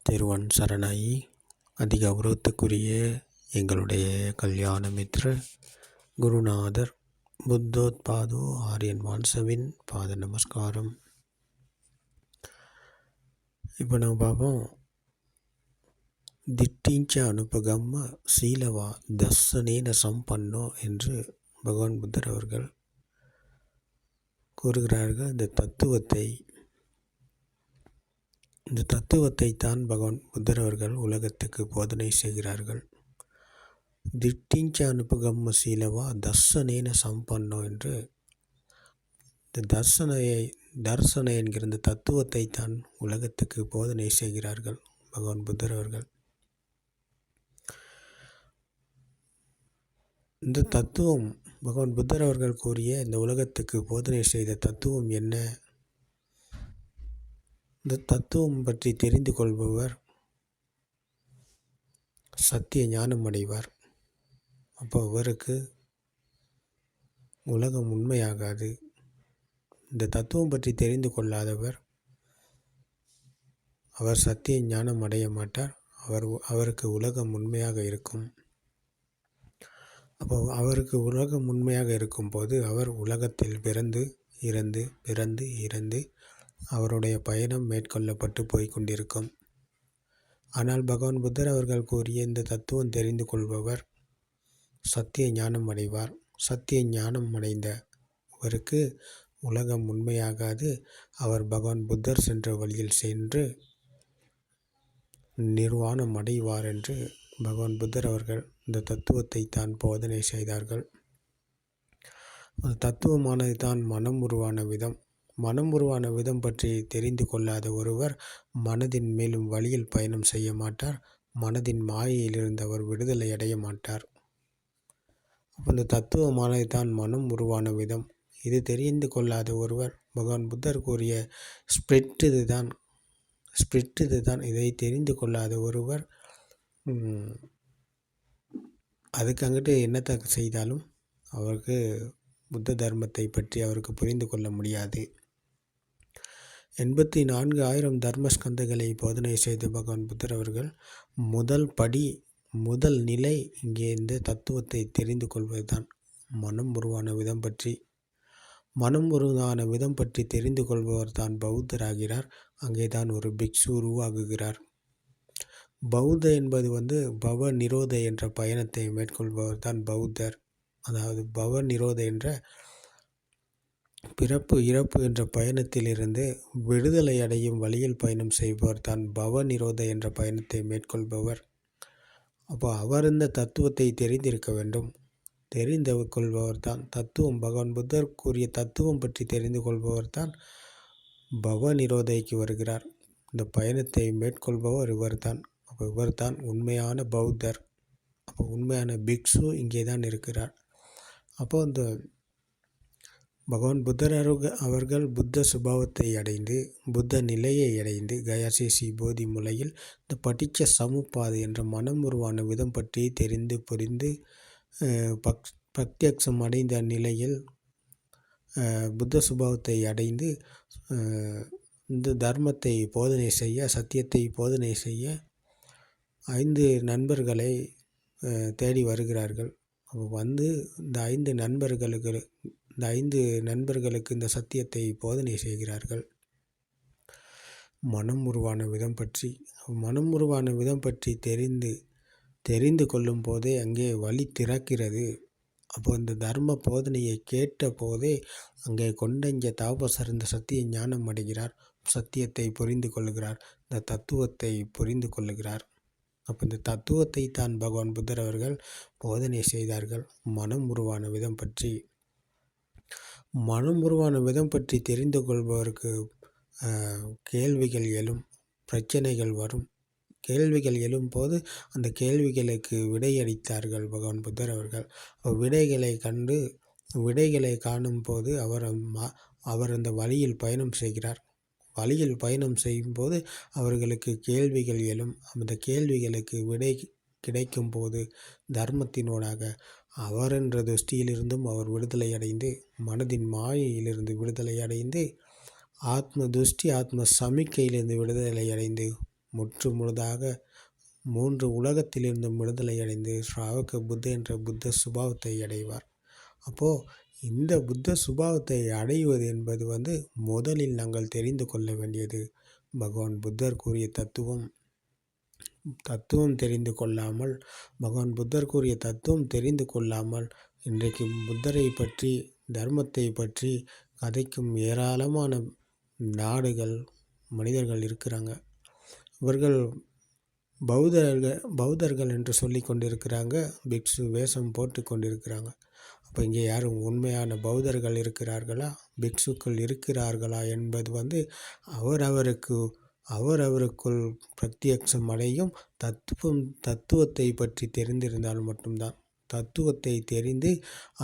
திருவன் சரணாயி. அதிகௌரவத்துக்குரிய எங்களுடைய கல்யாண மித்ர குருநாதர் புத்தோத்பாதோ ஆரியன் வான்சவின் பாத நமஸ்காரம். இப்போ நம்ம பார்ப்போம், திட்டிஞ்ச அனுபகம்ம சீலவா தர்சனேன சம்பன்னோ என்று பகவான் புத்தர் அவர்கள் கூறுகிறார்கள். இந்த தத்துவத்தை தான் பகவான் புத்தர் அவர்கள் உலகத்துக்கு போதனை செய்கிறார்கள். திட்டிஞ்ச அனுபகம்ம சீலவா தர்சனேன சம்பன்னோ என்று இந்த தர்சன என்கிற இந்த தத்துவத்தை தான் உலகத்துக்கு போதனை செய்கிறார்கள் பகவான் புத்தர் அவர்கள். இந்த தத்துவம் பகவான் புத்தர் அவர்கள் கூறிய இந்த உலகத்துக்கு போதனை செய்த தத்துவம் என்ன? இந்த தத்துவம் பற்றி தெரிந்து கொள்பவர் சத்திய ஞானம் அடைவார். அப்போ அவருக்கு உலகம் உண்மையாகாது. இந்த தத்துவம் பற்றி தெரிந்து கொள்ளாதவர் அவர் சத்திய ஞானம் அடைய மாட்டார். அவருக்கு உலகம் உண்மையாக இருக்கும். அப்போ அவருக்கு உலகம் உண்மையாக இருக்கும்போது அவர் உலகத்தில் பிறந்து இறந்து அவருடைய பயணம் மேற்கொள்ளப்பட்டு போய்கொண்டிருக்கும். ஆனால் பகவான் புத்தர் அவர்கள் கூறிய இந்த தத்துவம் தெரிந்து கொள்பவர் சத்திய ஞானம் அடைவார். சத்திய ஞானம் அடைந்தவருக்கு உலகம் உண்மையாகாது. அவர் பகவான் புத்தர் சென்ற வழியில் சென்று நிர்வாணம் அடைவார் என்று பகவான் புத்தர் அவர்கள் இந்த தத்துவத்தை தான் போதனை செய்தார்கள். அந்த தத்துவமானது தான் மனம் உருவான விதம். மனம் உருவான விதம் பற்றி தெரிந்து கொள்ளாத ஒருவர் மனதின் மேலும் வழியில் பயணம் செய்ய மாட்டார். மனதின் மாயையிலிருந்து அவர் விடுதலை அடைய மாட்டார். அந்த தத்துவமானது தான் மனம் உருவான விதம். இது தெரிந்து கொள்ளாத ஒருவர் பகவான் புத்தர் கூறிய ஸ்பிரிட் இதுதான். இதை தெரிந்து கொள்ளாத ஒருவர் அதுக்கு அங்கிட்டு என்னத்தை செய்தாலும் அவருக்கு புத்த தர்மத்தை பற்றி அவருக்கு புரிந்து கொள்ள முடியாது. 84,000 தர்மஸ்கந்தங்களை போதனை செய்த பகவான் புத்தர் அவர்கள் முதல் நிலை இங்கே இந்த தத்துவத்தை தெரிந்து கொள்வது தான் மனம் உருவான விதம் பற்றி தெரிந்து கொள்பவர் தான் பௌத்தராகிறார். அங்கே தான் ஒரு பிக்ஷு உருவாகுகிறார். பௌத்த என்பது பவ நிரோத என்ற பயணத்தை மேற்கொள்பவர் தான் பௌத்தர். அதாவது பவ நிரோத என்ற பிறப்பு இறப்பு என்ற பயணத்திலிருந்து விடுதலை அடையும் வழியில் பயணம் செய்பவர் தான் பவ நிரோத என்ற பயணத்தை மேற்கொள்பவர். அப்போ அவர் இந்த தத்துவத்தை தெரிந்திருக்க வேண்டும். தெரிந்து கொள்பவர் தான் பகவான் புத்தர் கூறிய தத்துவம் பற்றி தெரிந்து கொள்பவர் தான் பவ நிரோதைக்கு வருகிறார். இந்த பயணத்தை மேற்கொள்பவர் இவர்தான். அப்போ இவர்தான் உண்மையான பௌத்தர். அப்போ உண்மையான பிக்ஷு இங்கே தான் இருக்கிறார். அப்போ இந்த பகவான் புத்தர் அவர்கள் புத்த சுபாவத்தை அடைந்து புத்த நிலையை அடைந்து கயாசேஷி போதி முலையில் இந்த படிச்ச சமுப்பாது என்ற மனம் உருவான விதம் பற்றி தெரிந்து புரிந்து பிரத்யக்ஷம் அடைந்த நிலையில் புத்த சுபாவத்தை அடைந்து இந்த தர்மத்தை போதனை செய்ய, சத்தியத்தை போதனை செய்ய 5 நண்பர்களை தேடி வருகிறார்கள். வந்து இந்த 5 நண்பர்களுக்கு இந்த சத்தியத்தை போதனை செய்கிறார்கள். மனம் உருவான விதம் பற்றி தெரிந்து கொள்ளும் போதே அங்கே வழி திறக்கிறது. அப்போ இந்த தர்ம போதனையை கேட்ட போதே அங்கே கொண்டஞ்ச தாபசர் இந்த சத்திய ஞானம் அடைகிறார். சத்தியத்தை புரிந்து கொள்கிறார். இந்த தத்துவத்தை புரிந்து கொள்ளுகிறார். அப்போ இந்த தத்துவத்தை தான் பகவான் புத்தர் அவர்கள் போதனை செய்தார்கள். மனம் உருவான விதம் பற்றி தெரிந்து கொள்பவருக்கு கேள்விகள் எழும், பிரச்சனைகள் வரும். கேள்விகள் எழும்போது அந்த கேள்விகளுக்கு விடையளித்தார்கள் பகவான் புத்தர் அவர்கள். விடைகளை காணும் போது அவர் அந்த வழியில் பயணம் செய்கிறார். வழியில் பயணம் செய்யும்போது அவர்களுக்கு கேள்விகள் எழும். அந்த கேள்விகளுக்கு விடை கிடைக்கும் போது தர்மத்தினோடாக அவர் என்ற துஷ்டியிலிருந்தும் அவர் விடுதலை அடைந்து மனதின் மாயையிலிருந்து விடுதலை அடைந்து ஆத்ம துஷ்டி ஆத்ம சமிக்கையிலிருந்து விடுதலை அடைந்து முற்று முழுதாக 3 உலகத்திலிருந்தும் விடுதலை அடைந்து ஸ்ராவக புத்த என்ற புத்த சுபாவத்தை அடைவார். அப்போது இந்த புத்த சுபாவத்தை அடைவது என்பது முதலில் நாங்கள் தெரிந்து கொள்ள வேண்டியது பகவான் புத்தர் கூறிய தத்துவம் தெரிந்து கொள்ளாமல் பகவான் புத்தர் கூறிய தத்துவம் தெரிந்து கொள்ளாமல் இன்றைக்கு புத்தரை பற்றி தர்மத்தை பற்றி கதைக்கும் ஏராளமான நாடுகள் மனிதர்கள் இருக்கிறாங்க. இவர்கள் பௌத்தர்கள் என்று சொல்லி கொண்டிருக்கிறாங்க, பிக்ஷு வேஷம் போட்டு கொண்டிருக்கிறாங்க. அப்போ இங்கே யாரும் உண்மையான பௌத்தர்கள் இருக்கிறார்களா, பிக்ஷுக்கள் இருக்கிறார்களா என்பது அவரவருக்குள் பிரத்யக்ஷம் அடையும். தத்துவத்தை பற்றி தெரிந்திருந்தால் மட்டும்தான். தத்துவத்தை தெரிந்து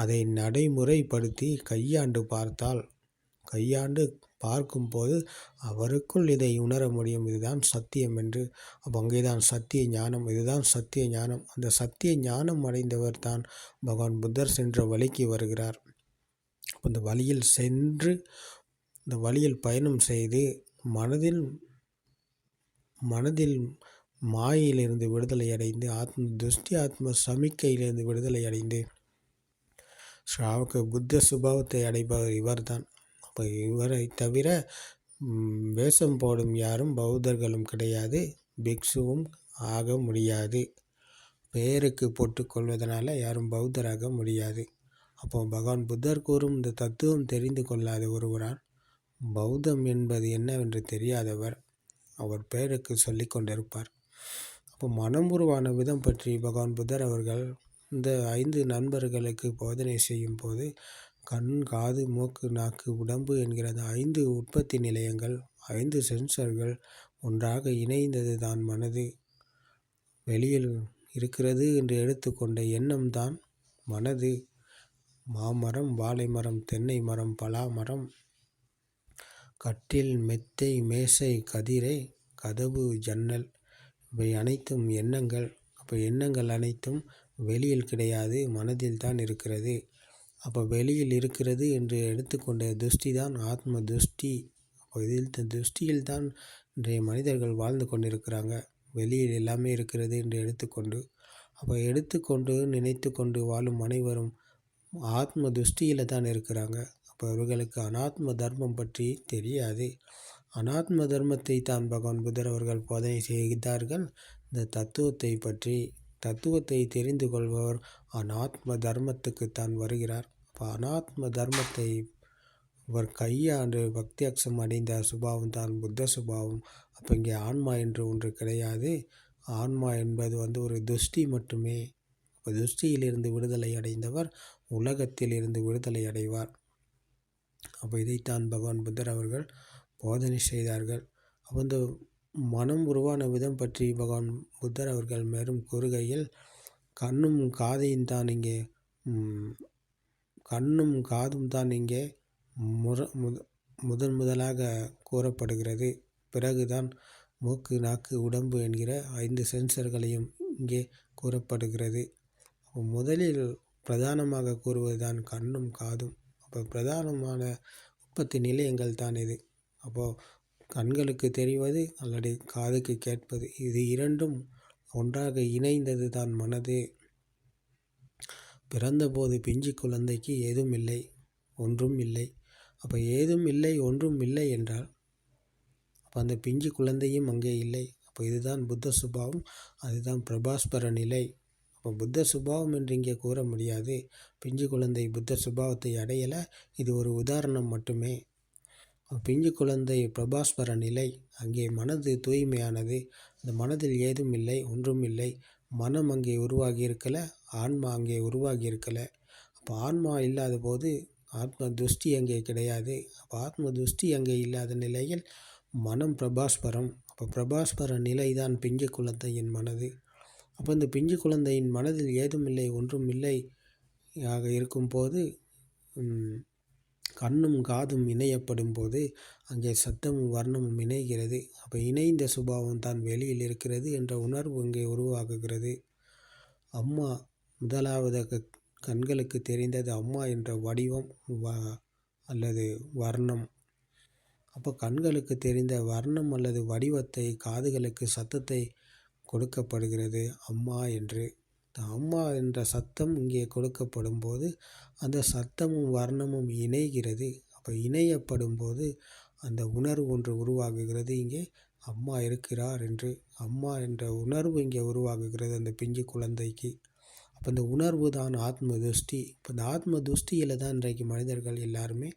அதை நடைமுறைப்படுத்தி கையாண்டு பார்க்கும்போது அவருக்குள் இதை உணர முடியும், இதுதான் சத்தியம் என்று. அப்போ அங்கேதான் சத்திய ஞானம், இதுதான் சத்திய ஞானம். அந்த சத்திய ஞானம் அடைந்தவர் தான் பகவான் புத்தர் சென்ற வழிக்கு வருகிறார். அந்த வழியில் சென்று இந்த வழியில் பயணம் செய்து மனதில் மாயையிலிருந்து விடுதலை அடைந்து ஆத்ம சமிக்கையிலிருந்து விடுதலை அடைந்து ஸ்ராவக புத்த சுபாவத்தை அடைபவர் இவர்தான். அப்போ இவரை தவிர வேஷம் போடும் யாரும் பௌத்தர்களும் கிடையாது, பிக்ஷுவும் ஆக முடியாது. பெயருக்கு போட்டுக்கொள்வதனால யாரும் பௌத்தராக முடியாது. அப்போ பகவான் புத்தர் கூறும் இந்த தத்துவம் தெரிந்து கொள்ளாத ஒருவரால் பௌத்தம் என்பது என்னவென்று தெரியாதவர் அவர் பெயருக்கு சொல்லி கொண்டிருப்பார். அப்போ மனம் உருவான விதம் பற்றி பகவான் புத்தர் அவர்கள் இந்த 5 நண்பர்களுக்கு போதனை செய்யும் போது கண், காது, மூக்கு, நாக்கு, உடம்பு என்கிற 5 உற்பத்தி நிலையங்கள், 5 சென்சர்கள் ஒன்றாக இணைந்தது தான் மனது. வெளியில் இருக்கிறது என்று எடுத்துக்கொண்ட எண்ணம் தான் மனது. மாமரம், வாழை மரம், தென்னை மரம், பலா மரம், கட்டில், மெத்தை, மேசை, கதிரை, கதவு, ஜன்னல், இவை அனைத்தும் எண்ணங்கள். அப்போ எண்ணங்கள் அனைத்தும் வெளியில் கிடையாது, மனதில் தான் இருக்கிறது. அப்போ வெளியில் இருக்கிறது என்று எடுத்துக்கொண்ட துஷ்டி தான் ஆத்ம துஷ்டி. அப்போ துஷ்டியில் தான் இன்றைய மனிதர்கள் வாழ்ந்து கொண்டிருக்கிறாங்க. வெளியில் எல்லாமே இருக்கிறது என்று எடுத்துக்கொண்டு நினைத்து கொண்டு வாழும் அனைவரும் ஆத்ம துஷ்டியில் தான் இருக்கிறாங்க. அப்போ அவர்களுக்கு அனாத்ம தர்மம் பற்றி தெரியாது. அனாத்ம தர்மத்தை தான் பகவான் புத்தர் அவர்கள் போதனை செய்தார்கள். இந்த தத்துவத்தை தெரிந்து கொள்பவர் அனாத்ம தர்மத்துக்குத்தான் வருகிறார். அப்போ அனாத்ம தர்மத்தை அவர் கையாண்டு பக்தியக்ஷம் அடைந்த சுபாவம் தான் புத்த சுபாவம். அப்போ இங்கே ஆன்மா என்று ஒன்று கிடையாது. ஆன்மா என்பது ஒரு துஷ்டி மட்டுமே. இப்போ துஷ்டியிலிருந்து விடுதலை அடைந்தவர் உலகத்தில் இருந்து விடுதலை அடைவார். அப்போ இதைத்தான் பகவான் புத்தர் அவர்கள் போதனை செய்தார்கள். அப்போ இந்த மனம் உருவான விதம் பற்றி பகவான் புத்தர் அவர்கள் மேலும் கூறுகையில் கண்ணும் காதும் தான் இங்கே முதலாக கூறப்படுகிறது. பிறகுதான் மூக்கு, நாக்கு, உடம்பு என்கிற 5 சென்சர்களையும் இங்கே கூறப்படுகிறது. முதலில் பிரதானமாக கூறுவதுதான் கண்ணும் காதும். அப்போ பிரதானமான உற்பத்தி நிலையங்கள் தான் இது. அப்போது கண்களுக்கு தெரிவது அல்லது காதுக்கு கேட்பது, இது இரண்டும் ஒன்றாக இணைந்தது தான் மனது. பிறந்தபோது பிஞ்சு குழந்தைக்கு ஏதும் இல்லை, ஒன்றும் இல்லை. அப்போ ஏதும் இல்லை, ஒன்றும் இல்லை என்றால் அப்போ அந்த பிஞ்சு குழந்தையும் அங்கே இல்லை. அப்போ இதுதான் புத்த சுபாவம், அதுதான் பிரபாஸ்பர நிலை. அப்போ புத்த சுபாவம் என்று இங்கே கூற முடியாது. பிஞ்சு குழந்தை புத்த சுபாவத்தை அடையலை, இது ஒரு உதாரணம் மட்டுமே. பிஞ்சு குழந்தை பிரபாஸ்பர நிலை, அங்கே மனது தூய்மையானது. அந்த மனதில் ஏதும் இல்லை, ஒன்றும் இல்லை. மனம் அங்கே உருவாகி இருக்கலை, ஆன்மா அங்கே உருவாகி இருக்கலை. அப்போ ஆன்மா இல்லாத போது ஆத்ம துஷ்டி அங்கே கிடையாது. அப்போ ஆத்ம துஷ்டி அங்கே இல்லாத நிலையில் மனம் பிரபாஸ்பரம். அப்போ பிரபாஸ்பர நிலை தான் பிஞ்சு குழந்தையின் மனது. அப்போ இந்த பிஞ்சு குழந்தையின் மனதில் ஏதும் இல்லை, ஒன்றும் இல்லை ஆக இருக்கும்போது கண்ணும் காதும் இணையப்படும் போது அங்கே சத்தமும் வர்ணமும் இணைகிறது. அப்போ இணைந்த சுபாவம் தான் வெளியில் இருக்கிறது என்ற உணர்வு இங்கே உருவாகுகிறது. அம்மா முதலாவதாக கண்களுக்கு தெரிந்தது அம்மா என்ற வடிவம் அல்லது வர்ணம். அப்போ கண்களுக்கு தெரிந்த வர்ணம் அல்லது வடிவத்தை, காதுகளுக்கு சத்தத்தை கொடுக்கப்படுகிறது அம்மா என்று. அம்மா என்ற சத்தம் இங்கே கொடுக்கப்படும்போது அந்த சத்தமும் வர்ணமும் இணைகிறது. அப்போ இணையப்படும்போது அந்த உணர்வு ஒன்று உருவாகுகிறது. இங்கே அம்மா இருக்கிறார் என்று அம்மா என்ற உணர்வு இங்கே உருவாகுகிறது அந்த பிஞ்சு குழந்தைக்கு. அப்போ இந்த உணர்வு தான் ஆத்ம துஷ்டி. இப்போ இந்த ஆத்ம துஷ்டியில் தான் இன்றைக்கு மனிதர்கள் எல்லாருமே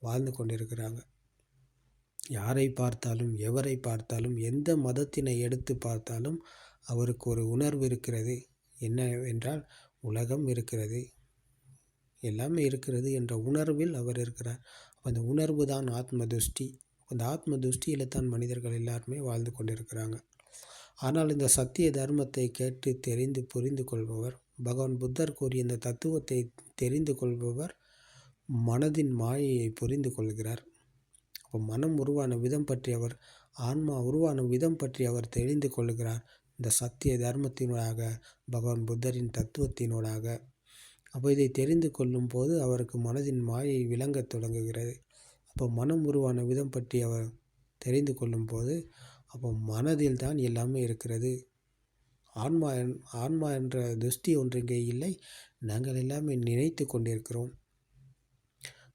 வாழ்ந்து கொண்டிருக்கிறாங்க. யாரை பார்த்தாலும், எவரை பார்த்தாலும், எந்த மதத்தினை எடுத்து பார்த்தாலும் அவருக்கு ஒரு உணர்வு இருக்கிறது. என்னவென்றால் உலகம் இருக்கிறது, எல்லாமே இருக்கிறது என்ற உணர்வில் அவர் இருக்கிறார். அந்த உணர்வு தான் ஆத்ம துஷ்டி. அந்த ஆத்ம துஷ்டியில் தான் மனிதர்கள் எல்லாருமே வாழ்ந்து கொண்டிருக்கிறாங்க. ஆனால் இந்த சத்திய தர்மத்தை கேட்டு தெரிந்து புரிந்து கொள்பவர், பகவான் புத்தர் கூறிய இந்த தத்துவத்தை தெரிந்து கொள்பவர் மனதின் மாயையை புரிந்து கொள்கிறார். அப்போ மனம் உருவான விதம் பற்றி அவர், ஆன்மா உருவான விதம் பற்றி அவர் தெரிந்து கொள்கிறார் இந்த சத்திய தர்மத்தினூடாக, பகவான் புத்தரின் தத்துவத்தினூடாக. அப்போ இதை தெரிந்து கொள்ளும் போது அவருக்கு மனதின் மாயை விளங்கத் தொடங்குகிறது. அப்போ மனம் உருவான விதம் பற்றி அவர் தெரிந்து கொள்ளும் போது அப்போ மனதில் தான் எல்லாமே இருக்கிறது. ஆன்மா என்ற துஷ்டி ஒன்று இங்கே இல்லை. நாங்கள் எல்லாமே நினைத்து கொண்டிருக்கிறோம்.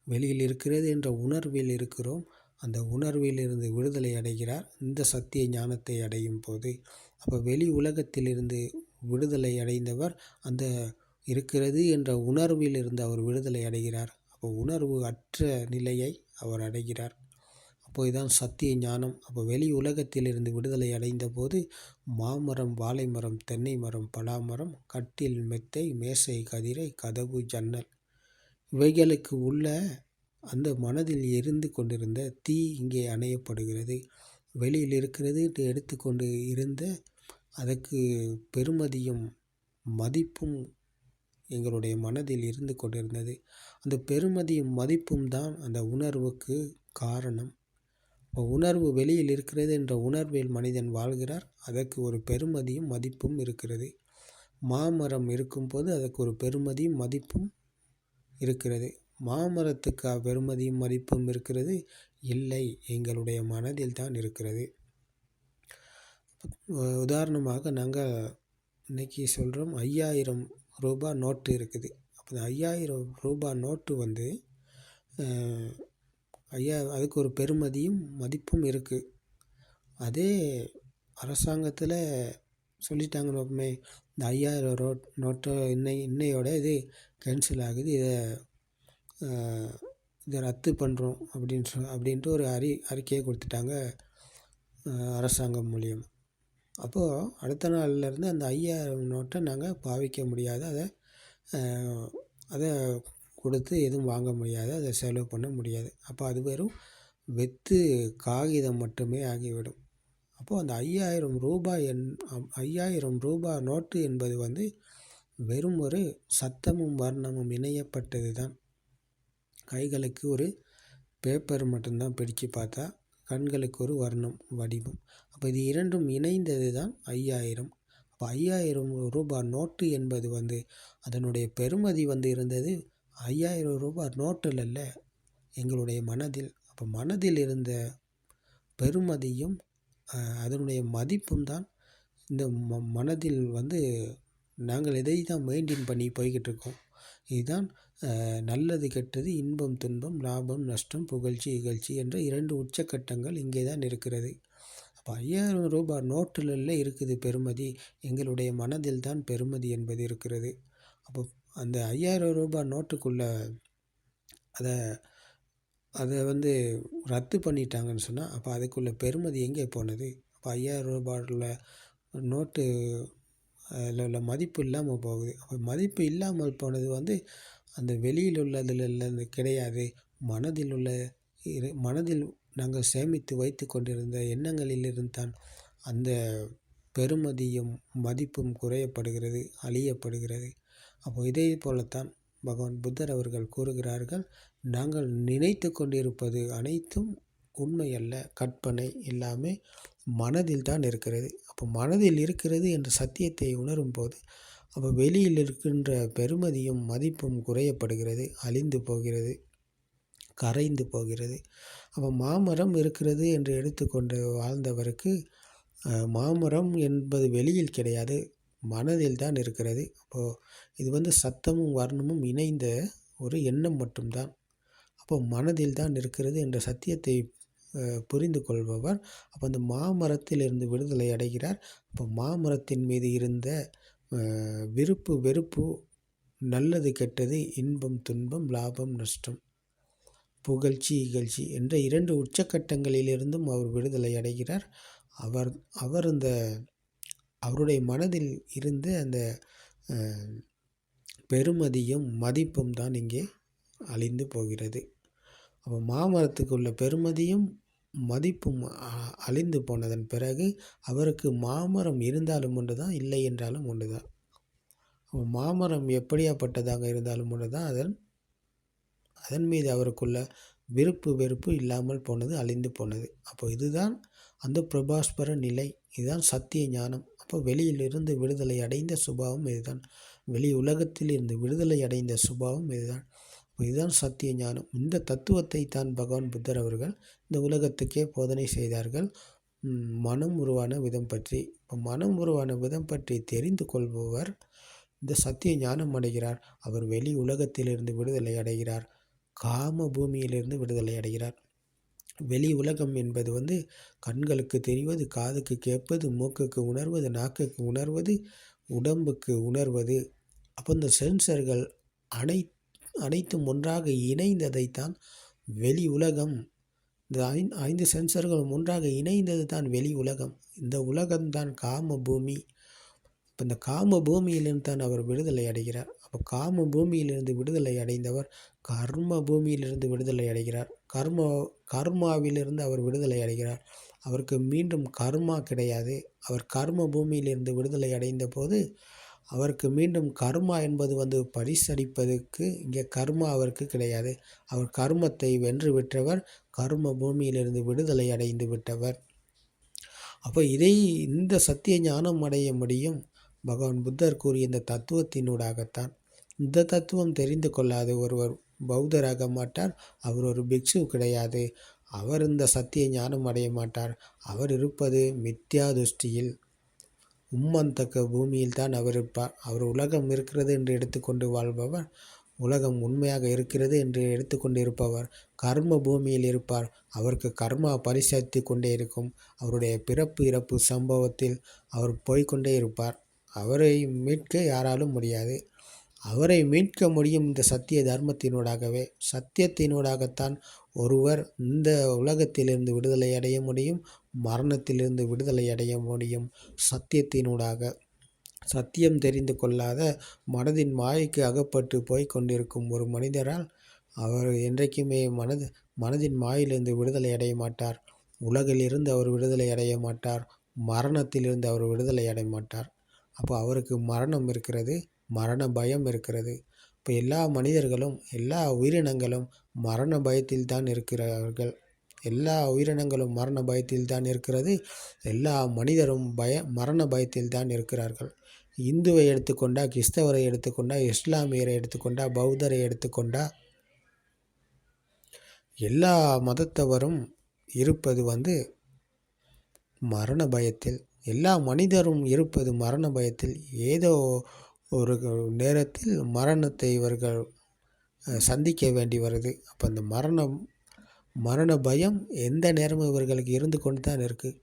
வெளியில் இருக்கிறது என்ற உணர்வில் இருக்கிறோம். அந்த உணர்விலிருந்து விடுதலை அடைகிறார் இந்த சத்திய ஞானத்தை அடையும் போது. அப்போ வெளி உலகத்திலிருந்து விடுதலை அடைந்தவர் அந்த இருக்கிறது என்ற உணர்விலிருந்து அவர் விடுதலை அடைகிறார். அப்போ உணர்வு அற்ற நிலையை அவர் அடைகிறார். அப்போ இதுதான் சத்திய ஞானம். அப்போ வெளி உலகத்திலிருந்து விடுதலை அடைந்த போது மாமரம், வாழை மரம், தென்னை மரம், பலாமரம், கட்டில், மெத்தை, மேசை, கதிரை, கதவு, ஜன்னல் இவைகளுக்கு உள்ள அந்த மனதில் எரிந்து கொண்டிருந்த தீ இங்கே அணையப்படுகிறது. வெளியில் இருக்கிறது என்று எடுத்துக்கொண்டு இருந்த அதற்கு பெருமதியும் மதிப்பும் எங்களுடைய மனதில் இருந்து கொண்டிருந்தது. அந்த பெருமதியும் மதிப்பும் தான் அந்த உணர்வுக்கு காரணம். உணர்வு வெளியில் இருக்கிறது என்ற உணர்வில் மனிதன் வாழ்கிறார். அதற்கு ஒரு பெருமதியும் மதிப்பும் இருக்கிறது. மாமரம் இருக்கும்போது அதற்கு ஒரு பெருமதியும் மதிப்பும் இருக்கிறது. மாமரத்துக்கு பெருமதியும் மதிப்பும் இருக்கிறது இல்லை, எங்களுடைய மனதில் தான் இருக்கிறது. உதாரணமாக நாங்கள் இன்றைக்கி சொல்கிறோம் 5000 ரூபாய் நோட்டு இருக்குது. அப்போ 5000 ரூபாய் நோட்டு அதுக்கு ஒரு பெருமதியும் மதிப்பும் இருக்குது. அதே அரசாங்கத்தில் சொல்லிட்டாங்கன்னு வைப்போமே, இந்த 5000 நோட்டை இன்னையோட இது கேன்சல் ஆகுது, இதை ரத்து பண்ணுறோம் அப்படின்ட்டு ஒரு அறிக்கையை கொடுத்துட்டாங்க அரசாங்கம் மூலியம். அப்போது அடுத்த நாள்லேருந்து அந்த 5000 நோட்டை நாங்கள் பாவிக்க முடியாது, அதை கொடுத்து எதுவும் வாங்க முடியாது, அதை செலவு பண்ண முடியாது. அப்போ அது வெறும் வெற்று காகிதம் மட்டுமே ஆகிவிடும். அப்போது அந்த 5000 ரூபாய் நோட்டு என்பது வெறும் ஒரு சத்தமும் வர்ணமும் இணையப்பட்டது தான். கைகளுக்கு ஒரு பேப்பர் மட்டும்தான் பிடிச்சு பார்த்தா, கண்களுக்கு ஒரு வர்ணம் வடிவம். அப்போ இது இரண்டும் இணைந்தது தான் 5000. அப்போ 5000 ரூபாய் நோட்டு என்பது அதனுடைய பெருமதி இருந்தது 5000 ரூபாய் நோட்டில் அல்ல, எங்களுடைய மனதில். அப்போ மனதில் இருந்த பெருமதியும் அதனுடைய மதிப்பும் தான் இந்த மனதில் நாங்கள் இதை தான் மெயின்டைன் பண்ணி போய்கிட்டு இருக்கோம். இதுதான் நல்லது கெட்டது, இன்பம் துன்பம், லாபம் நஷ்டம், புகழ்ச்சி இகழ்ச்சி என்ற 2 உச்சக்கட்டங்கள் இங்கே தான் இருக்கிறது. அப்போ 5000 ரூபாய் நோட்டில் இருக்குது பெருமதி, எங்களுடைய மனதில் தான் பெருமதி என்பது இருக்கிறது. அப்போ அந்த 5000 ரூபாய் நோட்டுக்குள்ளே அதை ரத்து பண்ணிட்டாங்கன்னு சொன்னால், அப்போ அதுக்குள்ளே பெருமதி எங்கே போனது? அப்போ 5000 ரூபாயில் நோட்டு அதில் உள்ள மதிப்பு இல்லாமல் போகுது. அப்போ மதிப்பு இல்லாமல் போனது அந்த வெளியில் உள்ளதில் கிடையாது, மனதில் நாங்கள் சேமித்து வைத்து கொண்டிருந்த எண்ணங்களிலிருந்து தான் அந்த பெருமதியும் மதிப்பும் குறையப்படுகிறது, அழியப்படுகிறது. அப்போ இதே போலத்தான் பகவான் புத்தர் அவர்கள் கூறுகிறார்கள், நாங்கள் நினைத்து கொண்டிருப்பது அனைத்தும் உண்மை அல்ல, கற்பனை, எல்லாமே மனதில் தான் இருக்கிறது. அப்போ மனதில் இருக்கிறது என்ற சத்தியத்தை உணரும் போது அப்போ வெளியில் இருக்கின்ற பெருமதியும் மதிப்பும் குறையப்படுகிறது, அழிந்து போகிறது. கரைந்து போகிறது. அப்போ மாமரம் இருக்கிறது என்று எடுத்துக்கொண்டு வாழ்ந்தவருக்கு மாமரம் என்பது வெளியில் கிடையாது, மனதில் தான் இருக்கிறது. அப்போது இது சத்தமும் வர்ணமும் இணைந்த ஒரு எண்ணம் மட்டும்தான். அப்போ மனதில் தான் இருக்கிறது என்ற சத்தியத்தை புரிந்து கொள்பவர் அப்போ அந்த மாமரத்திலிருந்து விடுதலை அடைகிறார். அப்போ மாமரத்தின் மீது இருந்த விருப்பு வெறுப்பு, நல்லது கெட்டது, இன்பம் துன்பம், லாபம் நஷ்டம், புகழ்ச்சி இகழ்ச்சி என்ற 2 உச்சக்கட்டங்களிலிருந்தும் அவர் விடுதலை அடைகிறார். அவர் அந்த அவருடைய மனதில் இருந்து அந்த பெருமதியும் மதிப்பும் தான் இங்கே அழிந்து போகிறது. அப்போ மாமரத்துக்கு உள்ள பெருமதியும் மதிப்பும் அழிந்து போனதன் பிறகு அவருக்கு மாமரம் இருந்தாலும் ஒன்று தான், இல்லை என்றாலும் ஒன்று தான். மாமரம் எப்படியாப்பட்டதாக இருந்தாலும் ஒன்று தான், அதன் மீது அவருக்குள்ள விருப்பு வெறுப்பு இல்லாமல் போனது, அழிந்து போனது. அப்போ இதுதான் அந்த பிரபாஸ்பர நிலை, இதுதான் சத்திய ஞானம். அப்போ வெளியிலிருந்து விடுதலை அடைந்த சுபாவம் இதுதான், வெளி உலகத்தில் இருந்து விடுதலை அடைந்த சுபாவம் இதுதான். இதுதான் சத்திய ஞானம். இந்த தத்துவத்தை தான் பகவான் புத்தர் அவர்கள் இந்த உலகத்துக்கே போதனை செய்தார்கள். மனம் உருவான விதம் பற்றி. இப்போ மனம் உருவான விதம் பற்றி தெரிந்து கொள்பவர் இந்த சத்திய ஞானம் அடைகிறார். அவர் வெளி உலகத்திலிருந்து விடுதலை அடைகிறார், காம பூமியிலிருந்து விடுதலை அடைகிறார். வெளி உலகம் என்பது கண்களுக்கு தெரிவது, காதுக்கு கேட்பது, மூக்குக்கு உணர்வது, நாக்குக்கு உணர்வது, உடம்புக்கு உணர்வது. அப்போ இந்த சென்சர்கள் அனைத்தும் ஒன்றாக இணைந்ததைத்தான் வெளி உலகம். இந்த 5 சென்சர்களும் ஒன்றாக இணைந்தது தான் வெளி உலகம். இந்த உலகம்தான் காம பூமி. இப்போ இந்த காம பூமியிலிருந்து தான் அவர் விடுதலை அடைகிறார். அப்போ காம பூமியிலிருந்து விடுதலை அடைந்தவர் கர்ம பூமியிலிருந்து விடுதலை அடைகிறார். கர்மாவிலிருந்து அவர் விடுதலை அடைகிறார். அவருக்கு மீண்டும் கர்மா கிடையாது. அவர் கர்ம பூமியிலிருந்து விடுதலை அடைந்த போது அவருக்கு மீண்டும் கர்மா என்பது பரிசளிப்பதற்கு இங்கே கர்மா அவருக்கு கிடையாது. அவர் கர்மத்தை வென்று விட்டவர், கர்ம பூமியிலிருந்து விடுதலை அடைந்து விட்டவர். அப்போ இந்த சத்திய ஞானம் அடைய முடியும் பகவான் புத்தர் கூறிய இந்த தத்துவத்தினூடாகத்தான். இந்த தத்துவம் தெரிந்து கொள்ளாத ஒருவர் பௌத்தராக மாட்டார், அவர் ஒரு பிக்ஷு கிடையாது. அவர் இந்த சத்திய ஞானம் அடைய மாட்டார். அவர் இருப்பது மித்யா துஷ்டியில், உம்மந்தக்க பூமியில் தான் அவர் இருப்பார். அவர் உலகம் இருக்கிறது என்று எடுத்துக்கொண்டு வாழ்பவர், உலகம் உண்மையாக இருக்கிறது என்று எடுத்துக்கொண்டு இருப்பவர் கர்ம பூமியில் இருப்பார். அவருக்கு கர்மா பரிசளித்து கொண்டே இருக்கும். அவருடைய பிறப்பு இறப்பு சம்பவத்தில் அவர் போய்கொண்டே இருப்பார். அவரை மீட்க யாராலும் முடியாது. அவரை மீட்க முடியும் இந்த சத்திய தர்மத்தினூடாகவே. சத்தியத்தினூடாகத்தான் ஒருவர் இந்த உலகத்திலிருந்து விடுதலை அடைய முடியும், மரணத்திலிருந்து விடுதலை அடைய முடியும். சத்தியத்தினூடாக. சத்தியம் தெரிந்து கொள்ளாத மனதின் மாயைக்கு அகப்பட்டு போய் கொண்டிருக்கும் ஒரு மனிதரால் அவர் என்றைக்குமே மனதின் மாயிலிருந்து விடுதலை அடைய மாட்டார். உலகிலிருந்து அவர் விடுதலை அடைய மாட்டார். மரணத்திலிருந்து அவர் விடுதலை அடைய மாட்டார். அப்போ அவருக்கு மரணம் இருக்கிறது, மரண பயம் இருக்கிறது. இப்போ எல்லா மனிதர்களும், எல்லா உயிரினங்களும் மரண பயத்தில் தான் இருக்கிறார்கள். எல்லா உயிரினங்களும் மரண பயத்தில் தான் இருக்கிறது. எல்லா மனிதரும் மரண பயத்தில் தான் இருக்கிறார்கள். இந்துவை எடுத்துக்கொண்டா, கிறிஸ்தவரை எடுத்துக்கொண்டா, இஸ்லாமியரை எடுத்துக்கொண்டா, பௌத்தரை எடுத்துக்கொண்டா, எல்லா மதத்தவரும் இருப்பது மரண பயத்தில். எல்லா மனிதரும் இருப்பது மரண பயத்தில். ஏதோ ஒரு நேரத்தில் மரணத்தை இவர்கள் சந்திக்க வேண்டி வருது. அப்போ அந்த மரண பயம் எந்த நேரமும் இவர்களுக்கு இருந்து கொண்டு தான் இருக்குது.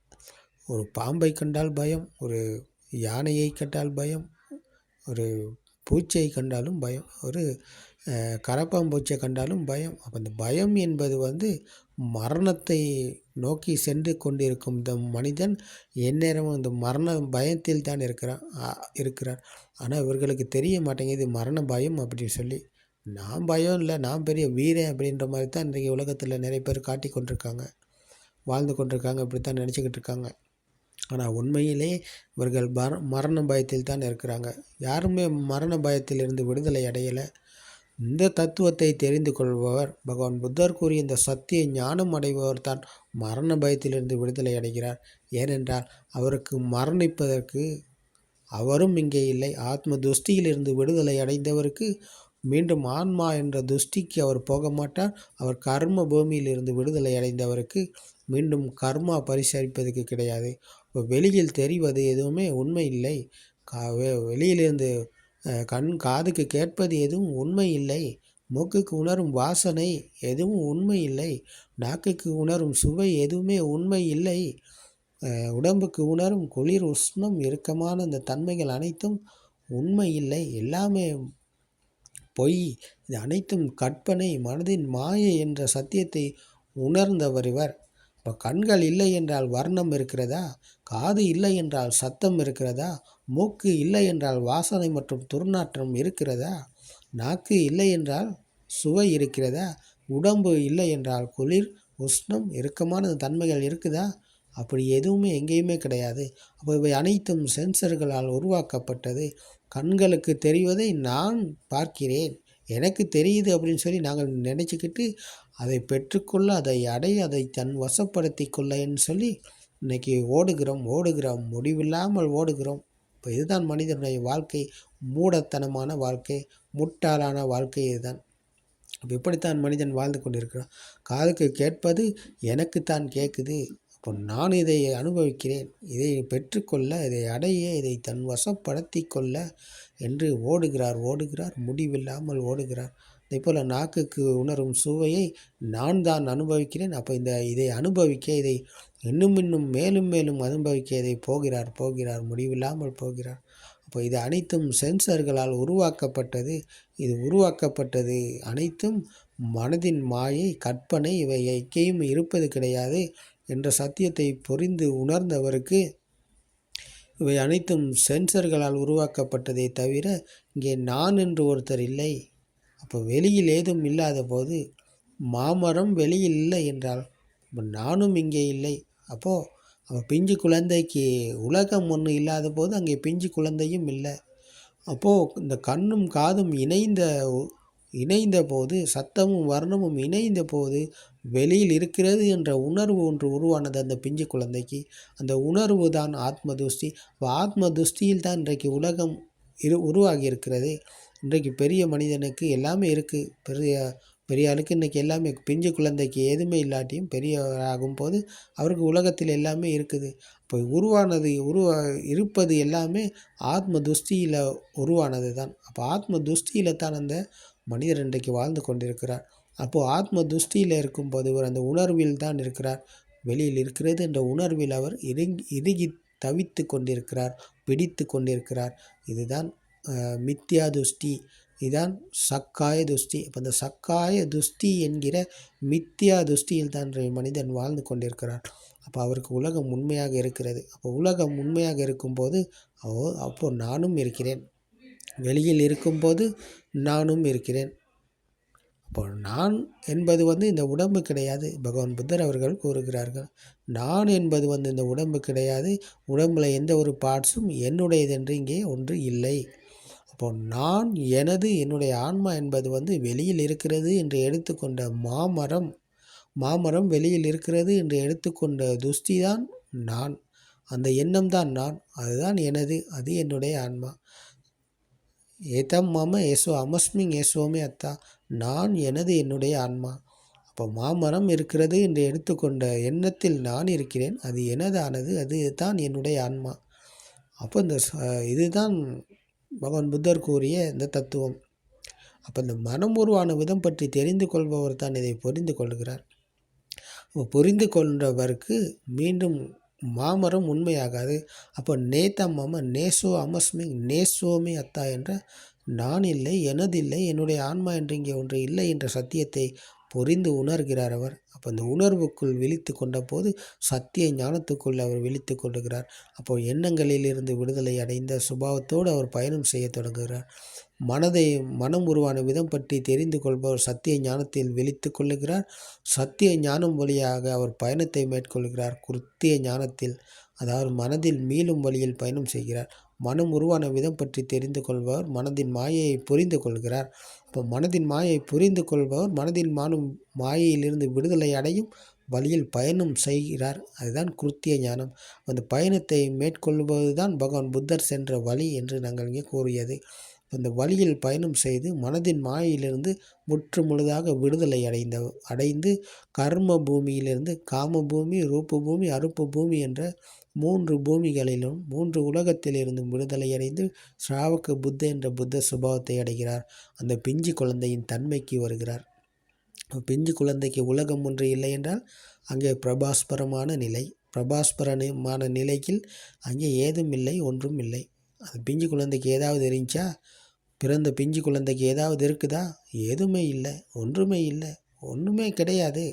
ஒரு பாம்பை கண்டால் பயம், ஒரு யானையை கண்டால் பயம், ஒரு பூச்சியை கண்டாலும் பயம், ஒரு கரப்பாம்பூச்சியை கண்டாலும் பயம். அப்போ அந்த பயம் என்பது மரணத்தை நோக்கி சென்று கொண்டிருக்கும் இந்த மனிதன் எந்நேரமும் இந்த மரண பயத்தில் தான் இருக்கிறார். ஆனால் இவர்களுக்கு தெரிய மாட்டேங்குது மரண பயம் அப்படின்னு சொல்லி. நான் பயம் இல்லை, நான் பெரிய வீரன் அப்படின்ற மாதிரி தான் இன்றைக்கி உலகத்தில் நிறைய பேர் காட்டி கொண்டிருக்காங்க, வாழ்ந்து கொண்டிருக்காங்க, இப்படி தான் நினச்சிக்கிட்டு இருக்காங்க. ஆனால் உண்மையிலே இவர்கள் மரண பயத்தில் தான் இருக்கிறாங்க. யாருமே மரண பயத்திலிருந்து விடுதலை அடையலை. இந்த தத்துவத்தை தெரிந்து கொள்பவர், பகவான் புத்தர் கூறிய இந்த சத்திய ஞானம் அடைபவர் தான் மரண பயத்திலிருந்து விடுதலை அடைகிறார். ஏனென்றால் அவருக்கு மரணிப்பதற்கு அவரும் இங்கே இல்லை. ஆத்ம துஷ்டியிலிருந்து விடுதலை அடைந்தவருக்கு மீண்டும் ஆன்மா என்ற துஷ்டிக்கு அவர் போக மாட்டார். அவர் கர்ம பூமியிலிருந்து விடுதலை அடைந்தவருக்கு மீண்டும் கர்மா பரிசளிப்பதற்கு கிடையாது. இப்போ வெளியில் தெரிவது எதுவுமே உண்மை இல்லை. வெளியிலிருந்து கண் காதுக்கு கேட்பது எதுவும் உண்மை இல்லை. மூக்குக்கு உணரும் வாசனை எதுவும் உண்மை இல்லை. நாக்குக்கு உணரும் சுவை எதுவுமே உண்மை இல்லை. உடம்புக்கு உணரும் குளிர், உஷ்ணம், இறுக்கமான இந்த தன்மைகள் அனைத்தும் உண்மை இல்லை. எல்லாமே பொய். இது அனைத்தும் கற்பனை, மனதின் மாயை என்ற சத்தியத்தை உணர்ந்தவர் இவர். இப்போ கண்கள் இல்லை என்றால் வர்ணம் இருக்கிறதா? காது இல்லை என்றால் சத்தம் இருக்கிறதா? மூக்கு இல்லை என்றால் வாசனை மற்றும் துர்நாற்றம் இருக்கிறதா? நாக்கு இல்லை என்றால் சுவை இருக்கிறதா? உடம்பு இல்லை என்றால் குளிர், உஷ்ணம், இறுக்கமான தன்மைகள் இருக்குதா? அப்படி எதுவுமே எங்கேயுமே கிடையாது. அப்போ இவை அனைத்தும் சென்சர்களால் உருவாக்கப்பட்டது. கண்களுக்கு தெரிவதை நான் பார்க்கிறேன், எனக்கு தெரியுது அப்படின்னு சொல்லி நாங்கள் நினச்சிக்கிட்டு அதை பெற்றுக்கொள்ள, அதை அடைய, அதை தன் வசப்படுத்தி கொள்ளன்னு சொல்லி இன்றைக்கி ஓடுகிறோம், முடிவில்லாமல் ஓடுகிறோம். இப்போ இதுதான் மனிதனுடைய வாழ்க்கை. மூடத்தனமான வாழ்க்கை, முட்டாளான வாழ்க்கை இதுதான். அப்போ இப்படித்தான் மனிதன் வாழ்ந்து கொண்டிருக்கிறான். காதுக்கு கேட்பது எனக்குத்தான் கேட்குது, அப்போ நான் இதை அனுபவிக்கிறேன், இதை பெற்றுக்கொள்ள, இதை அடைய, இதை தன் வசப்படுத்தி கொள்ள என்று ஓடுகிறார், முடிவில்லாமல் ஓடுகிறார். அதேபோல் நாக்குக்கு உணரும் சுவையை நான் தான் அனுபவிக்கிறேன். அப்போ இதை அனுபவிக்க, இதை இன்னும் மேலும் அனுபவிக்க இதை போகிறார், முடிவில்லாமல் போகிறார். அப்போ இது அனைத்தும் சென்சர்களால் உருவாக்கப்பட்டது. இது உருவாக்கப்பட்டது அனைத்தும் மனதின் மாயை, கற்பனை. இவை எங்கேயும் இருப்பது கிடையாது என்ற சத்தியத்தை புரிந்து உணர்ந்தவருக்கு இவை அனைத்தும் சென்சர்களால் உருவாக்கப்பட்டதை தவிர இங்கே நான் என்று ஒருத்தர் இல்லை. அப்போ வெளியில் ஏதும் இல்லாத போது, மாமரம் வெளியில் இல்லை என்றால் நானும் இங்கே இல்லை. அப்போ பிஞ்சு குழந்தைக்கு உலகம் ஒன்று இல்லாத போது அங்கே பிஞ்சு குழந்தையும் இல்லை. அப்போது இந்த கண்ணும் காதும் இணைந்த போது, சத்தமும் வர்ணமும் இணைந்த போது வெளியில் இருக்கிறது என்ற உணர்வு ஒன்று உருவானது அந்த பிஞ்சு குழந்தைக்கு. அந்த உணர்வு தான் ஆத்ம துஷ்டி. ஆத்ம துஷ்டியில் தான் இன்றைக்கு உலகம் உருவாகி இருக்கிறது. இன்றைக்கு பெரிய மனிதனுக்கு எல்லாமே இருக்குது. பெரிய ஆளுக்கு இன்றைக்கி எல்லாமே, பிஞ்சு குழந்தைக்கு எதுவுமே இல்லாட்டியும் பெரியவராகும் போது அவருக்கு உலகத்தில் எல்லாமே இருக்குது. இப்போ இருப்பது எல்லாமே ஆத்ம துஷ்டியில் உருவானது தான். அப்போ ஆத்ம துஷ்டியில் தான் அந்த மனிதர் இன்றைக்கு வாழ்ந்து கொண்டிருக்கிறார். அப்போது ஆத்ம துஷ்டியில் இருக்கும்போது இவர் அந்த உணர்வில் தான் இருக்கிறார். வெளியில் இருக்கிறது என்ற உணர்வில் அவர் இறுகி தவித்து கொண்டிருக்கிறார், பிடித்து கொண்டிருக்கிறார். இதுதான் மித்யா துஷ்டி, இதுதான் சக்காய துஷ்டி. அப்போ அந்த சக்காய துஷ்டி என்கிற மித்யா துஷ்டியில் தான் மனிதன் வாழ்ந்து கொண்டிருக்கிறார். அப்போ அவருக்கு உலகம் உண்மையாக இருக்கிறது. அப்போ உலகம் உண்மையாக இருக்கும்போது அப்போது நானும் இருக்கிறேன், வெளியில் இருக்கும்போது நானும் இருக்கிறேன். அப்போ நான் என்பது இந்த உடம்பு கிடையாது. பகவான் புத்தர் அவர்கள் கூறுகிறார்கள், நான் என்பது இந்த உடம்பு கிடையாது. உடம்பில் எந்த ஒரு பார்ட்ஸும் என்னுடையதென்று இங்கே ஒன்று இல்லை. அப்போ நான், எனது, என்னுடைய ஆன்மா என்பது வெளியில் இருக்கிறது என்று எடுத்துக்கொண்ட மாமரம் வெளியில் இருக்கிறது என்று எடுத்துக்கொண்ட துஷ்டி தான் நான். அந்த எண்ணம் தான் நான், அதுதான் எனது, அது என்னுடைய ஆன்மா. ஏதம் மம ஏசோ அமஸ்மிங் ஏசோமே அத்தா, நான், எனது, என்னுடைய ஆன்மா. அப்போ மாமரம் இருக்கிறது என்று எடுத்துக்கொண்ட எண்ணத்தில் நான் இருக்கிறேன், அது எனதானது, அது தான் என்னுடைய ஆன்மா. அப்போ இதுதான் பகவான் புத்தர் கூறிய இந்த தத்துவம். அப்போ இந்த மனம் உருவான விதம் பற்றி தெரிந்து கொள்பவர் தான் இதை புரிந்து கொள்கிறார். புரிந்து கொண்டவருக்கு மீண்டும் மாமரம் உண்மையாகாது. அப்போ நேதம் மம நேசோ அமஸ்மிங் நேசோமே அத்தா என்ற நான் இல்லை, எனதில்லை, என்னுடைய ஆன்மா என்று இங்கே ஒன்று இல்லை என்ற சத்தியத்தை புரிந்து உணர்கிறார் அவர். அப்போ அந்த உணர்வுக்குள் விழித்து கொண்ட போது சத்திய ஞானத்துக்குள் அவர் விழித்து கொள்ளுகிறார். அப்போ எண்ணங்களிலிருந்து விடுதலை அடைந்த சுபாவத்தோடு அவர் பயணம் செய்ய தொடங்குகிறார். மனம் உருவான விதம் பற்றி தெரிந்து கொள்பவர் சத்திய ஞானத்தில் விழித்து கொள்ளுகிறார். சத்திய ஞானம் வழியாக அவர் பயணத்தை மேற்கொள்கிறார். குருத்திய ஞானத்தில், அதாவது மனதில் மீளும் வழியில் பயணம் செய்கிறார். மனம் உருவான விதம் பற்றி தெரிந்து கொள்பவர் மனதின் மாயையை புரிந்து கொள்கிறார். அப்போ மனதின் மாயை புரிந்து கொள்பவர் மனதின் மாயையிலிருந்து விடுதலை அடையும் வழியில் பயணம் செய்கிறார். அதுதான் குருத்திய ஞானம். அந்த பயணத்தை மேற்கொள்வது தான் பகவான் புத்தர் சென்ற வழி என்று நாங்கள் இங்கே கூறியது. இந்த வழியில் பயணம் செய்து மனதின் மாயையிலிருந்து முற்று முழுதாக விடுதலை அடைந்து கர்ம பூமியிலிருந்து காம பூமி, ரூப பூமி, அருப்ப பூமி என்ற 3 பூமிகளிலும் 3 உலகத்திலிருந்தும் விடுதலை அடைந்து ஸ்ராவக புத்த என்ற புத்த சுபாவத்தை அடைகிறார். அந்த பிஞ்சு குழந்தையின் தன்மைக்கு வருகிறார். பிஞ்சு குழந்தைக்கு உலகம் ஒன்று இல்லை என்றால் அங்கே பிரபாஸ்பரமான நிலை. பிரபாஸ்பரமான நிலையில் அங்கே ஏதும் இல்லை, ஒன்றும் இல்லை. அந்த பிஞ்சு குழந்தைக்கு ஏதாவது இருந்துச்சா? பிறந்த பிஞ்சு குழந்தைக்கு ஏதாவது இருக்குதா? எதுவுமே இல்லை, ஒன்றுமே இல்லை, ஒன்றுமே கிடையாது.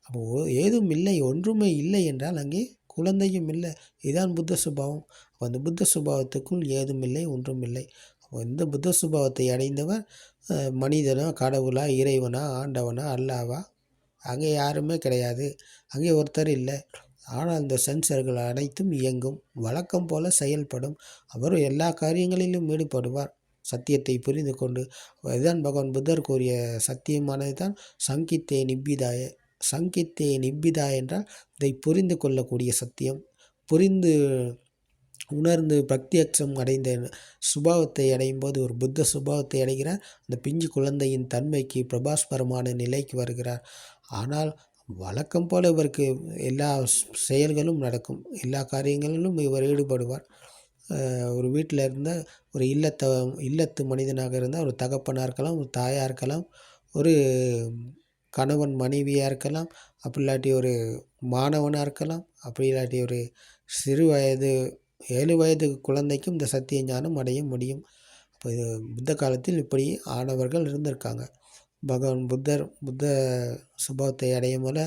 அப்போ ஏதும் இல்லை, ஒன்றுமே இல்லை என்றால் அங்கே குழந்தையும் இல்லை. இதுதான் புத்த சுபாவம். அப்போ அந்த புத்த சுபாவத்துக்குள் ஏதும் இல்லை, ஒன்றும் இல்லை. அப்போ இந்த புத்த சுபாவத்தை அடைந்தவர் மனிதனா, கடவுளா, இறைவனா, ஆண்டவனா, அல்லாவா? அங்கே யாருமே கிடையாது, அங்கே ஒருத்தர் இல்லை. ஆனால் இந்த சென்சர்கள் அனைத்தும் இயங்கும், வழக்கம் போல செயல்படும். அவர் எல்லா காரியங்களிலும் ஈடுபடுவார் சத்தியத்தை புரிந்து கொண்டு. இதுதான் பகவான் புத்தர் கூறிய சத்தியமானது தான் சங்கித்தே நிப்பிதாய. சங்கித்தே நிப்பிதாய என்றால் இதை புரிந்து கொள்ளக்கூடிய சத்தியம். புரிந்து உணர்ந்து பிரத்யட்சம் அடைந்த சுபாவத்தை அடையும் போது ஒரு புத்த சுபாவத்தை அடைகிறார். அந்த பிஞ்சு குழந்தையின் தன்மைக்கு பிரபாஸ்பரமான நிலைக்கு வருகிறார். ஆனால் வழக்கம் போல் இவருக்கு எல்லா செயல்களும் நடக்கும், எல்லா காரியங்களிலும் இவர் ஈடுபடுவார். ஒரு வீட்டில் இருந்தால் ஒரு இல்லத்து மனிதனாக இருந்தால் ஒரு தகப்பனாக இருக்கலாம், ஒரு தாயாக இருக்கலாம், ஒரு கணவன் மனைவியாக இருக்கலாம், அப்படி இல்லாட்டி ஒரு மாணவனாக இருக்கலாம், அப்படி இல்லாட்டி ஒரு சிறு வயது 7 வயது குழந்தைக்கும் இந்த சத்திய ஞானம் அடைய முடியும். அப்போ இது புத்த காலத்தில் இப்படி ஆனவர்கள் இருந்திருக்காங்க. பகவான் புத்த சுபாவத்தை அடையும் போல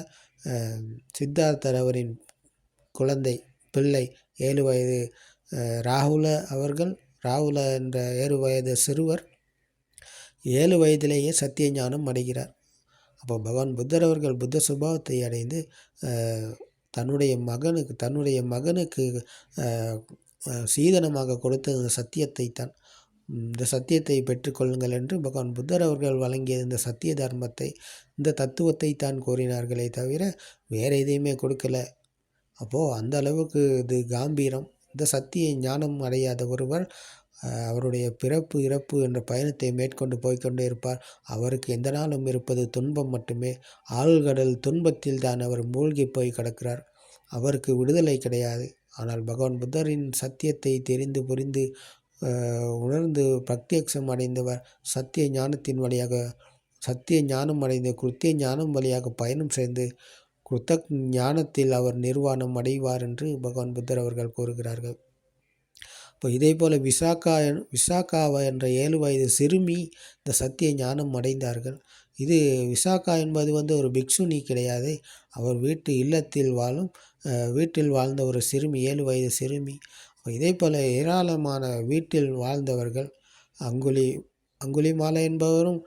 சித்தார்த்தர் அவரின் பிள்ளை 7 வயது ராகுல என்ற 7 வயது சிறுவர் 7 வயதிலேயே சத்திய ஞானம் அடைகிறார். அப்போ பகவான் புத்தர் அவர்கள் புத்த சுபாவத்தை அடைந்து தன்னுடைய மகனுக்கு சீதனமாக கொடுத்த இந்த சத்தியத்தை தான், இந்த சத்தியத்தை பெற்றுக்கொள்ளுங்கள் என்று பகவான் புத்தர் அவர்கள் வழங்கிய இந்த சத்திய தர்மத்தை, இந்த தத்துவத்தை தான் கூறினார்களே தவிர வேறு எதையுமே கொடுக்கல. அப்போது அந்த அளவுக்கு இது காம்பீரம். இந்த சத்திய ஞானம் அடையாத ஒருவர் அவருடைய பிறப்பு இறப்பு என்ற பயணத்தை மேற்கொண்டு போய்கொண்டே இருப்பார். அவருக்கு எந்த நாளும் இருப்பது துன்பம் மட்டுமே. ஆழ்கடல் துன்பத்தில் தான் அவர் மூழ்கி போய் கிடக்கிறார். அவருக்கு விடுதலை கிடையாது. ஆனால் பகவான் புத்தரின் சத்தியத்தை தெரிந்து புரிந்து உணர்ந்து பிரத்யக்ஷம் அடைந்தவர் சத்திய ஞானத்தின் வழியாக சத்திய ஞானம் அடைந்து கிருத்திய ஞானம் வழியாக பயணம் செய்து கிருத்த ஞானத்தில் அவர் நிர்வாணம் அடைவார் என்று பகவான் புத்தர் அவர்கள் கூறுகிறார்கள். இப்போ இதே போல் விசாகாவா என்ற 7 வயது சிறுமி இந்த சத்திய ஞானம் அடைந்தார்கள். இது விசாகா என்பது ஒரு பிக்ஷுனி கிடையாது. அவர் வீட்டில் வாழ்ந்த ஒரு சிறுமி, 7 வயது சிறுமி. இதே போல் ஏராளமான வீட்டில் வாழ்ந்தவர்கள். அங்குலிமாலை என்பவரும்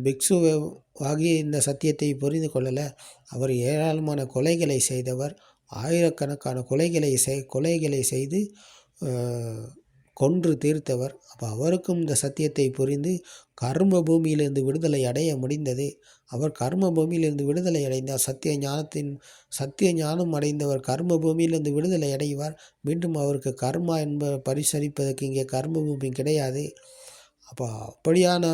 பிக்ஷுவாகி இந்த சத்தியத்தை புரிந்து கொள்ளலை. அவர் ஏராளமான கொலைகளை செய்தவர். ஆயிரக்கணக்கான கொலைகளை செய்து கொன்று தீர்த்தவர். அப்போ அவருக்கும் இந்த சத்தியத்தை புரிந்து கர்ம பூமியிலிருந்து விடுதலை அடைய முடிந்தது. அவர் கர்ம பூமியிலிருந்து விடுதலை அடைந்தார். சத்திய ஞானம் அடைந்தவர் கர்ம பூமியிலிருந்து விடுதலை அடைவார். மீண்டும் அவருக்கு கர்மா பரிசளிப்பதற்கு இங்கே கர்ம பூமி கிடையாது. அப்போ அப்படியான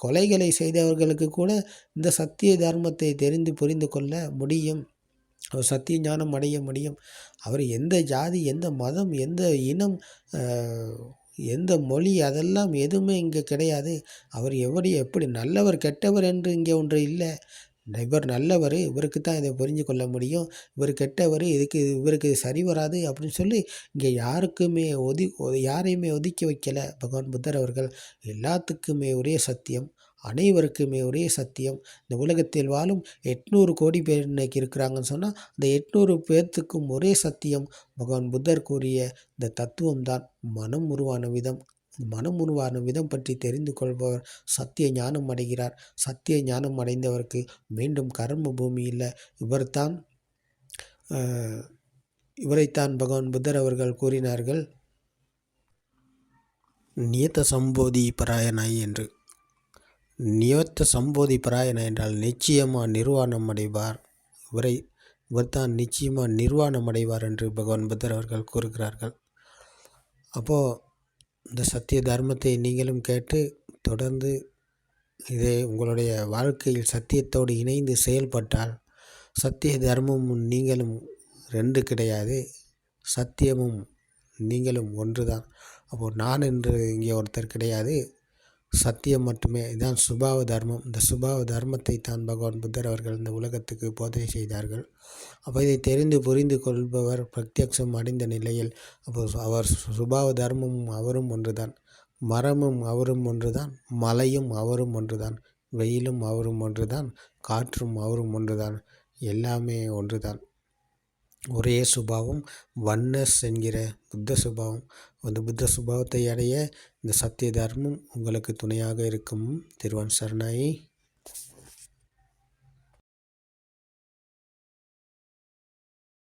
கொலைகளை செய்தவர்களுக்கு கூட இந்த சத்திய தர்மத்தை தெரிந்து புரிந்து கொள்ள முடியும். அவர் சத்திய ஞானம் அடைய முடியும். அவர் எந்த ஜாதி, எந்த மதம், எந்த இனம், எந்த மொழி அதெல்லாம் எதுவுமே இங்கே கிடையாது. அவர் எப்படி நல்லவர் கெட்டவர் என்று இங்கே ஒன்று இல்லை. இவர் நல்லவர், இவருக்கு தான் இதை புரிஞ்சு கொள்ள முடியும். இவர் கெட்டவர், இவருக்கு சரி வராது அப்படின்னு சொல்லி இங்கே யாரையுமே ஒதுக்கி வைக்கலை பகவான் புத்தர் அவர்கள். எல்லாத்துக்குமே ஒரே சத்தியம், அனைவருக்குமே ஒரே சத்தியம். இந்த உலகத்தில் வாழும் 800 கோடி பேர் இன்றைக்கி இருக்கிறாங்கன்னு சொன்னால் அந்த 800 பேர்த்துக்கும் ஒரே சத்தியம். பகவான் புத்தர் கூறிய இந்த தத்துவம்தான் மனம் உருவான விதம் பற்றி தெரிந்து கொள்பவர் சத்திய ஞானம் அடைகிறார். சத்திய ஞானம் அடைந்தவருக்கு மீண்டும் கர்ம பூமி இல்லை. இவரைத்தான் பகவான் புத்தர் அவர்கள் கூறினார்கள் நியத்த சம்போதி பராயணாய் என்று. நியத்த சம்போதி பராயண என்றால் நிச்சயமாக நிர்வாணம் அடைவார். இவர்தான் நிச்சயமாக நிர்வாணம் அடைவார் என்று பகவான் புத்தர் அவர்கள் கூறுகிறார்கள். அப்போது இந்த சத்திய தர்மத்தை நீங்களும் கேட்டு தொடர்ந்து இதை உங்களுடைய வாழ்க்கையில் சத்தியத்தோடு இணைந்து செயல்பட்டால் சத்திய தர்மமும் நீங்களும் 2 கிடையாது, சத்தியமும் நீங்களும் ஒன்று தான். அப்போது நான் என்று இங்கே ஒருத்தர் கிடையாது, சத்தியம் மட்டுமே. இதுதான் சுபாவ தர்மம். இந்த சுபாவ தர்மத்தை தான் பகவான் புத்தர் அவர்கள் இந்த உலகத்துக்கு போதனை செய்தார்கள். அப்போ இதை தெரிந்து புரிந்து கொள்பவர் பிரத்யக்ஷம் அடைந்த நிலையில் அப்போ அவர் சுபாவ தர்மமும் அவரும் ஒன்றுதான், மரமும் அவரும் ஒன்றுதான், மலையும் அவரும் ஒன்றுதான், வெயிலும் அவரும் ஒன்றுதான், காற்றும் அவரும் ஒன்றுதான், எல்லாமே ஒன்றுதான். ஒரே சுபாவம், வன்னஸ் என்கிற புத்த சுபாவம். அந்த புத்த சுபாவத்தை அடைய இந்த சத்திய தர்மம் உங்களுக்கு துணையாக இருக்கும். திருவன் சரணாயி.